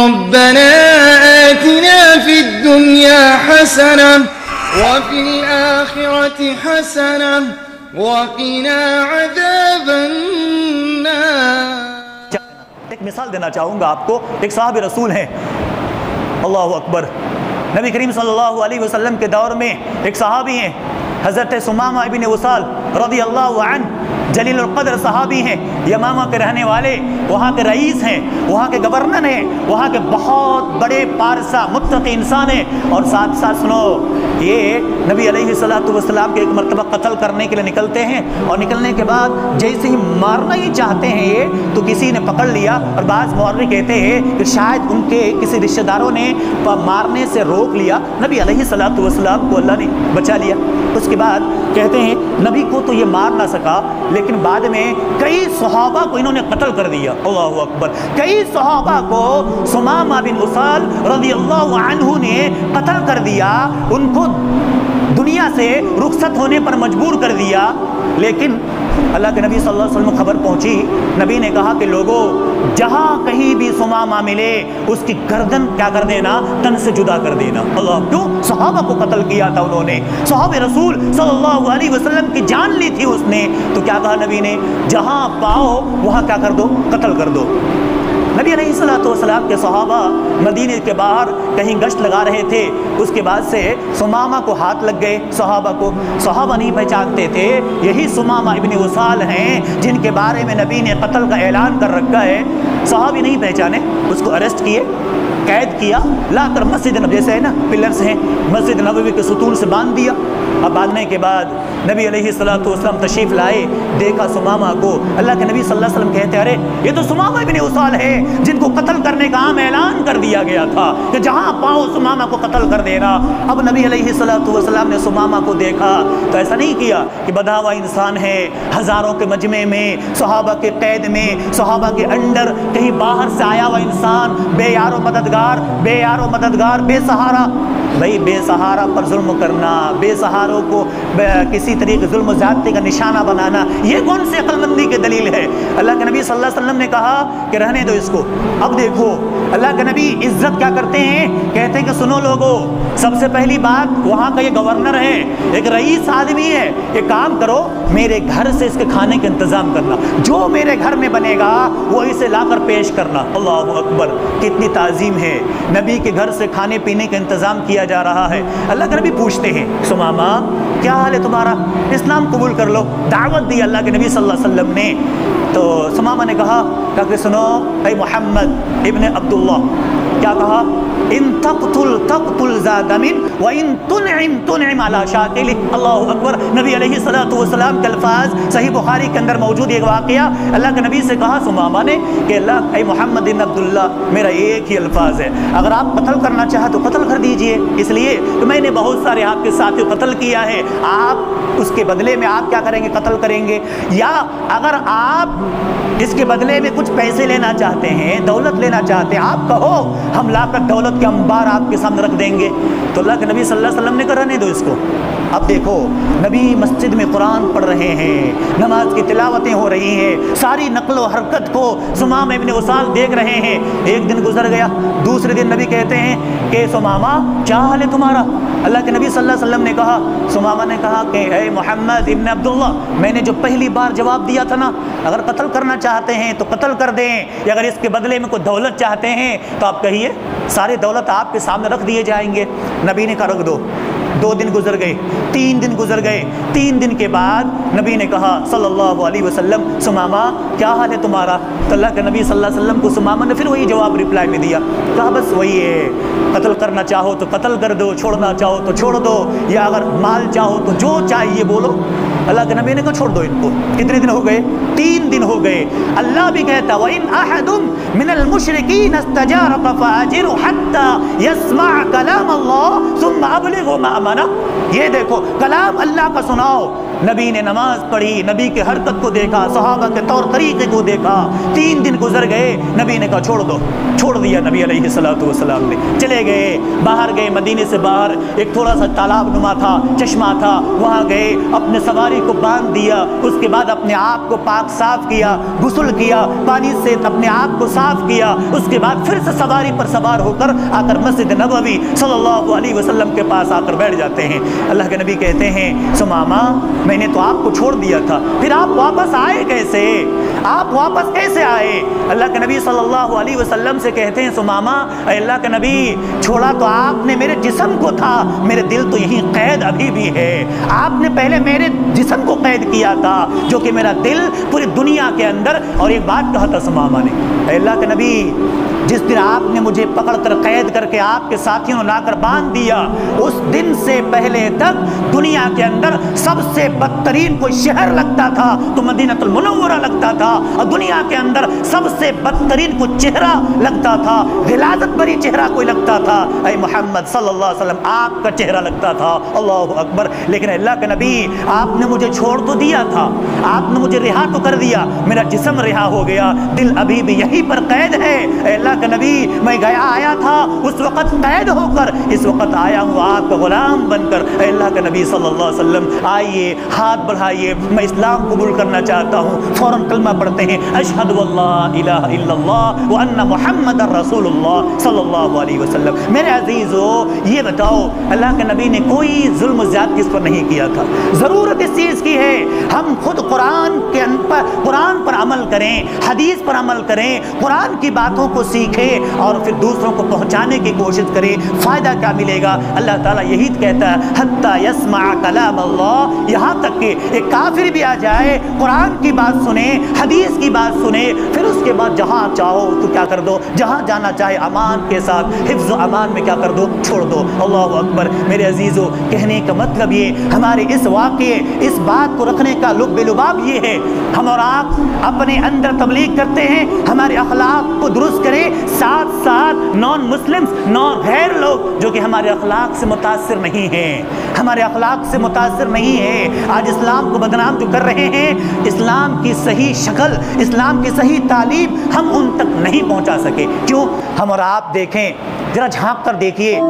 ربنا آتنا في الدنيا حسنة وفي الآخرة حسنة وقنا عذاب النار. ایک مثال دینا چاہوں گا آپ کو. ایک صحابی رسول ہیں, اللہ اکبر, نبی کریم صلی اللہ علیہ وسلم کے دور میں ایک صحابی ہیں حضرت ثمامہ ابن وصال رضی اللہ عنہ, جلیل القدر صحابی ہیں, یمامہ کے رہنے والے, وہاں کے رئیس ہیں, وہاں کے گورنر ہیں, وہاں کے بہت بڑے پارسا متقی انسان ہیں. اور ساتھ ساتھ سنو, یہ نبی علیہ السلام کے ایک مرتبہ قتل کرنے کے لیے نکلتے ہیں, اور نکلنے کے بعد جیسے ہی مارنا ہی چاہتے ہیں یہ, تو کسی نے پکڑ لیا. اور بعض مورخ کہتے ہیں کہ شاید ان کے کسی رشتہ داروں نے مارنے سے روک لیا, نبی علیہ السلام کو اللہ نے بچا لیا. اس کے بعد کہتے ہیں نبی کو تو یہ مار نہ سکا, لیکن بعد میں کئی صحابہ کو انہوں نے قتل کر دیا. اللہ اکبر, کئی صحابہ کو ثمامہ بن وصال رضی اللہ عنہ نے قتل کر دیا, ان کو دنیا سے رخصت ہونے پر مجبور کر دیا. لیکن اللہ کے نبی صلی اللہ علیہ وسلم خبر پہنچی, نبی نے کہا کہ لوگوں جہاں کہیں بھی ثمامہ ملے اس کی گردن کیا کر دینا, تن سے جدا کر دینا. اللہ, کیوں؟ صحابہ کو قتل کیا تھا انہوں نے, صحابہ رسول صلی اللہ علیہ وسلم کی جان لی تھی اس نے. تو کیا کہا نبی نے, جہاں پاؤ وہاں کیا کر دو, قتل کر دو. نبی علیہ السلام کے صحابہ مدینے کے باہر کہیں گشت لگا رہے تھے, اس کے بعد سے ثمامہ کو ہاتھ لگ گئے. صحابہ کو, صحابہ نہیں پہچانتے تھے یہی ثمامہ ابن وصال ہیں جن کے بارے میں نبی نے قتل کا اعلان کر رکھا ہے. صحابی نہیں پہچانے, اس کو اریسٹ کیے, قید کیا, لا کر مسجد نبوی, جیسے ہے نا پلرز ہیں, مسجد نبوی کے ستون سے باندھ دیا. اب باندھنے کے بعد نبی علیہ السلام تشریف لائے, دیکھا ثمامہ کو. اللہ کے نبی صلی اللہ علیہ وسلم کہتے ارے یہ تو ثمامہ ابن وصال ہے جن کو قتل کرنے کا عام اعلان کر دیا گیا تھا کہ جہاں پاؤ ثمامہ کو قتل کر دینا. اب نبی علیہ السلام نے ثمامہ کو دیکھا تو ایسا نہیں کیا کہ بداوا انسان ہے, ہزاروں کے مجمع میں, صحابہ کے قید میں, صحابہ کے انڈر, کہیں باہر سے آیا ہوا انسان, بے یار و مددگار, بے سہارا. بھائی بے سہارا پر ظلم کرنا, بے سہاروں کو کسی طریقے ظلم و زیادتی کا نشانہ بنانا, یہ کون سی عقل مندی کی دلیل ہے؟ اللہ کے نبی صلی اللہ علیہ وسلم نے کہا کہ رہنے دو اس کو. اب دیکھو اللہ کے نبی عزت کیا کرتے ہیں, کہتے ہیں کہ سنو لوگوں, سب سے پہلی بات وہاں کا یہ گورنر ہے, ایک رئیس آدمی ہے, ایک کام کرو میرے گھر سے اس کے کھانے کا انتظام کرنا, جو میرے گھر میں بنے گا وہ اسے لا کر پیش کرنا. اللہ اکبر, کتنی تعظیم ہے, نبی کے گھر سے کھانے پینے کا انتظام کیا جا رہا ہے. اللہ کے نبی پوچھتے ہیں ثمامہ کیا حال ہے تمہارا, اسلام قبول کر لو. دعوت دی اللہ کے نبی صلی اللہ علیہ وسلم نے. تو ثمامہ نے کہا کہ سنو اے محمد ابن عبداللہ, کیا کہا, ان تقتل ذا دم وان تنعم على شاکل. اللہ اکبر, نبی علیہ السلام کے الفاظ صحیح بخاری کے اندر موجود ایک واقعہ. اللہ کے نبی سے کہا ثمامہ نے کہ اللہ اے محمد بن عبداللہ, میرا ایک ہی الفاظ ہے, اگر آپ قتل کرنا چاہے تو قتل کر دیجئے, اس لیے کہ میں نے بہت سارے آپ کے ساتھیوں قتل کیا ہے, آپ اس کے بدلے میں آپ کیا کریں گے, قتل کریں گے. یا اگر آپ اس کے بدلے میں کچھ پیسے لینا چاہتے ہیں, دولت لینا چاہتے ہیں, آپ کہو ہم لا کر دولت کے انبار آپ کے سامنے رکھ دیں گے. تو اللہ کے نبی صلی اللہ علیہ وسلم نے کہا رہنے دو اس کو. اب دیکھو نبی مسجد میں قرآن پڑھ رہے ہیں, نماز کی تلاوتیں ہو رہی ہیں, ساری نقل و حرکت کو ثمامہ ابن وصال دیکھ رہے ہیں. ایک دن گزر گیا, دوسرے دن نبی کہتے ہیں کہ ثمامہ کیا حال ہے تمہارا. اللہ کے نبی صلی اللہ علیہ وسلم نے کہا, ثمامہ نے کہا کہ اے محمد ابن عبداللہ, میں نے جو پہلی بار جواب دیا تھا نا, اگر قتل کرنا چاہتے ہیں تو قتل کر دیں, یا اگر اس کے بدلے میں کوئی دولت چاہتے ہیں تو آپ کہیے ساری دولت آپ کے سامنے رکھ دیے جائیں گے. نبی نے کہا رکھ دو. 2 دن گزر گئے, 3 دن گزر گئے. 3 دن کے بعد نبی نے کہا صلی اللہ علیہ وسلم ثمامہ کیا حال ہے تمہارا. تو اللہ کے نبی صلی اللہ علیہ وسلم کو ثمامہ نے پھر وہی جواب رپلائی میں دیا, کہا بس وہی ہے, قتل کرنا چاہو تو قتل کر دو, چھوڑنا چاہو تو چھوڑ دو, یا اگر مال چاہو تو جو چاہیے بولو. اللہ کے نبی نے کہا چھوڑ دو ان کو. کتنے دن ہو گئے, 3 دن ہو گئے. اللہ بھی کہتا وَإِنْ أَحَدٌ مِّنَ الْمُشْرِكِينَ اسْتَجَارَكَ فَأَجِرْهُ حَتَّى يَسْمَعَ كَلَامَ اللَّهِ ثُمَّ أَبْلِغْهُ مَأْمَنَهُ. یہ دیکھو کلام اللہ کا سناؤ, نبی نے نماز پڑھی، نبی کے حرکت کو دیکھا، صحابہ کے طور طریقے کو دیکھا، 3 دن گزر گئے، نبی نے کہا چھوڑ دو، چھوڑ دیا نبی علیہ السلام نے، چلے گئے، باہر گئے، مدینے سے باہر ایک تھوڑا سا تالاب نما تھا، چشمہ تھا، وہاں گئے، اپنے سواری کو باندھ دیا، اس کے بعد اپنے آپ کو پاک صاف کیا، غسل کیا، پانی سے اپنے آپ کو صاف کیا، اس کے بعد پھر سے سواری پر سوار ہو کر آ کر مسجد نبوی صلی اللہ علیہ وسلم کے پاس آ کر بیٹھ جاتے ہیں۔ اللہ کے نبی کہتے ہیں ثمامہ میں نے تو آپ کو چھوڑ دیا تھا، پھر آپ واپس آئے کیسے؟ آپ واپس کیسے آئے؟ اللہ کے نبی صلی اللہ علیہ وسلم سے کہتے ہیں ثمامہ اے اللہ کے نبی چھوڑا تو آپ نے میرے جسم کو تھا، میرے دل تو یہیں قید ابھی بھی ہے۔ آپ نے پہلے میرے جسم کو قید کیا تھا جو کہ میرا دل پوری دنیا کے اندر، اور ایک بات کہا تھا ثمامہ نے، اے اللہ کے نبی جس دن آپ نے مجھے پکڑ کر قید کر کے آپ کے ساتھیوں نے لا کر باندھ دیا، اس دن سے پہلے تک دنیا کے اندر سب سے بدترین کوئی شہر لگتا تھا تو مدینہ المنورہ لگتا تھا، اور دنیا کے اندر سب سے بدترین کوئی چہرہ لگتا تھا، غلاظت بری چہرہ کوئی لگتا تھا، اے محمد صلی اللہ علیہ وسلم آپ کا چہرہ لگتا تھا۔ اللہ اکبر۔ لیکن اللہ کے نبی آپ نے مجھے چھوڑ تو دیا تھا، آپ نے مجھے رہا تو کر دیا، میرا جسم رہا ہو گیا، دل ابھی بھی یہیں پر قید ہے۔ اے اللہ کے نبی میں گیا آیا تھا اس وقت قید ہو کر، اس وقت آیا ہوں آپ کا غلام بن کر۔ اے اللہ کے نبی صلی اللہ علیہ وسلم آئیے، ہاتھ بڑھائیے، میں اسلام قبول کرنا چاہتا ہوں۔ فوراً کلمہ پڑھتے ہیں اشہد واللہ الہ الا اللہ وان محمد رسول اللہ صلی اللہ علیہ وسلم۔ میرے عزیزو یہ بتاؤ اللہ کے نبی نے کوئی ظلم و زیادتی اس پر نہیں کیا تھا۔ ضرورت اس چیز کی ہے ہم خود قرآن پر عمل کریں، حدیث پر عمل کریں، قرآن کی باتوں کو سیکھیں اور پھر دوسروں کو پہنچانے کی کوشش کریں۔ فائدہ کیا ملے گا؟ اللہ تعالیٰ یہی کہتا ہے حتی یسمع کلام اللہ، یہاں تک کہ ایک کافر بھی آ جائے قرآن کی بات سنے، حدیث کی بات سنے، پھر اس کے بعد جہاں چاہو تو کیا کر دو، جہاں جانا چاہے امان کے ساتھ، حفظ و امان میں کیا کر دو، چھوڑ دو۔ اللہ اکبر۔ میرے عزیزو کہنے کا مطلب یہ ہمارے اس واقعے اس بات کو رکھنے کا لب لباب یہ ہے، ہم اور آپ اپنے اندر تبلیغ کرتے ہیں، ہمارے اخلاق کو درست کریں، ساتھ ساتھ نان مسلمز، نان غیر لوگ جو کہ ہمارے اخلاق سے متاثر نہیں ہیں، ہمارے اخلاق سے متاثر نہیں ہیں، آج اسلام کو بدنام جو کر رہے ہیں، اسلام کی صحیح شکل، اسلام کی صحیح تعلیم ہم ان تک نہیں پہنچا سکے۔ کیوں؟ ہم اور آپ دیکھیں، ذرا جھانک کر دیکھیے